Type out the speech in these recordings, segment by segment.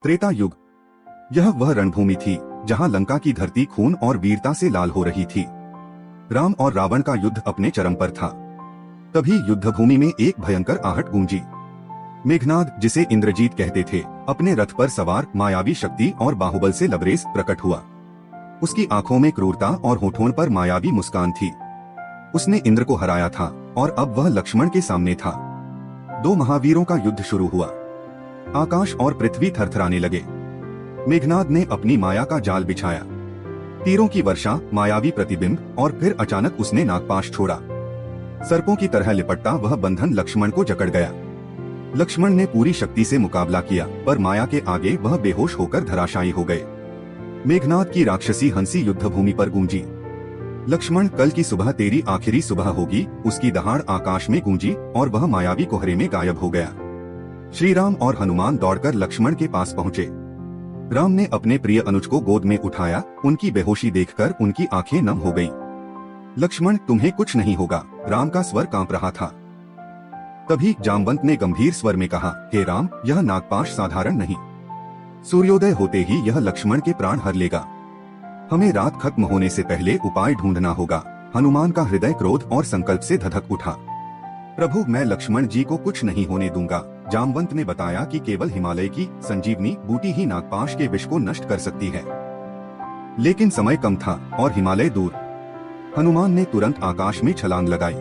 त्रेता युग। यह वह रणभूमि थी जहां लंका की धरती खून और वीरता से लाल हो रही थी। राम और रावण का युद्ध अपने चरम पर था। तभी युद्धभूमि में एक भयंकर आहट गूंजी। मेघनाद, जिसे इंद्रजीत कहते थे, अपने रथ पर सवार मायावी शक्ति और बाहुबल से लबरेज प्रकट हुआ। उसकी आंखों में क्रूरता और होठों पर मायावी मुस्कान थी। उसने इंद्र को हराया था और अब वह लक्ष्मण के सामने था। दो महावीरों का युद्ध शुरू हुआ। आकाश और पृथ्वी थरथराने लगे। मेघनाद ने अपनी माया का जाल बिछाया। तीरों की वर्षा, मायावी प्रतिबिंब, और फिर अचानक उसने नागपाश छोड़ा। सर्पों की तरह लिपटता वह बंधन लक्ष्मण को जकड़ गया। लक्ष्मण ने पूरी शक्ति से मुकाबला किया, पर माया के आगे वह बेहोश होकर धराशायी हो गए। मेघनाद की राक्षसी हंसी युद्धभूमि पर गूंजी। लक्ष्मण, कल की सुबह तेरी आखिरी सुबह होगी। उसकी दहाड़ आकाश में गूंजी और वह मायावी कोहरे में गायब हो गया। श्री राम और हनुमान दौड़कर लक्ष्मण के पास पहुँचे। राम ने अपने प्रिय अनुज को गोद में उठाया। उनकी बेहोशी देखकर उनकी आंखें नम हो गईं। लक्ष्मण, तुम्हें कुछ नहीं होगा। राम का स्वर कांप रहा था। तभी जामवंत ने गंभीर स्वर में कहा, हे राम, यह नागपाश साधारण नहीं। सूर्योदय होते ही यह लक्ष्मण के प्राण हर लेगा। हमें रात खत्म होने से पहले उपाय ढूंढना होगा। हनुमान का हृदय क्रोध और संकल्प से धधक उठा। प्रभु, मैं लक्ष्मण जी को कुछ नहीं होने दूंगा। जामवंत ने बताया कि केवल हिमालय की संजीवनी बूटी ही नागपाश के विष को नष्ट कर सकती है। लेकिन समय कम था और हिमालय दूर। हनुमान ने तुरंत आकाश में छलांग लगाई।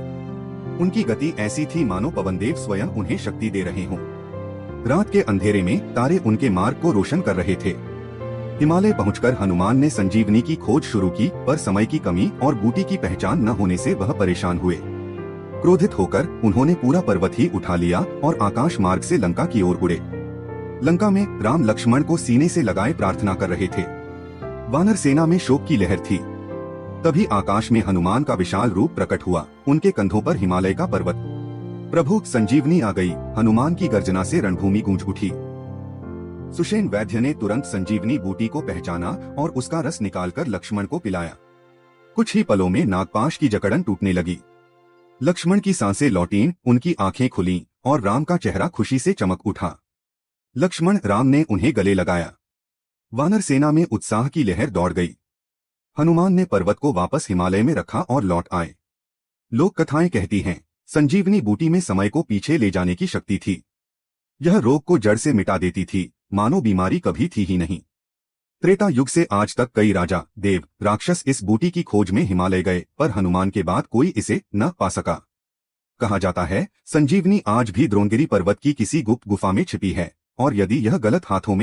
उनकी गति ऐसी थी मानो पवनदेव स्वयं उन्हें शक्ति दे रहे हों। रात के अंधेरे में तारे उनके मार्ग को रोशन कर रहे थे। हिमालय पहुंचकर हनुमान ने संजीवनी की खोज शुरू की, पर समय की कमी और बूटी की पहचान न होने से वह परेशान हुए। क्रोधित होकर उन्होंने पूरा पर्वत ही उठा लिया और आकाश मार्ग से लंका की ओर उड़े। लंका में राम लक्ष्मण को सीने से लगाए प्रार्थना कर रहे थे। वानर सेना में शोक की लहर थी। तभी आकाश में हनुमान का विशाल रूप प्रकट हुआ। उनके कंधों पर हिमालय का पर्वत। प्रभु, संजीवनी आ गई। हनुमान की गर्जना से रणभूमि गूंज उठी। सुषेण वैद्य ने तुरंत संजीवनी बूटी को पहचाना और उसका रस निकालकर लक्ष्मण को पिलाया। कुछ ही पलों में नागपाश की जकड़न टूटने लगी। लक्ष्मण की सांसें लौटीं, उनकी आंखें खुलीं और राम का चेहरा खुशी से चमक उठा। लक्ष्मण, राम ने उन्हें गले लगाया। वानर सेना में उत्साह की लहर दौड़ गई। हनुमान ने पर्वत को वापस हिमालय में रखा और लौट आए। लोक कथाएं कहती हैं, संजीवनी बूटी में समय को पीछे ले जाने की शक्ति थी। यह रोग को जड़ से मिटा देती थी, मानो बीमारी कभी थी ही नहीं। त्रेता युग से आज तक कई राजा, देव, राक्षस इस बूटी की खोज में हिमालय गए, पर हनुमान के बाद कोई इसे न पा सका। कहा जाता है, संजीवनी आज भी द्रोणगिरी पर्वत की किसी गुप्त गुफा में छिपी है, और यदि यह गलत हाथों में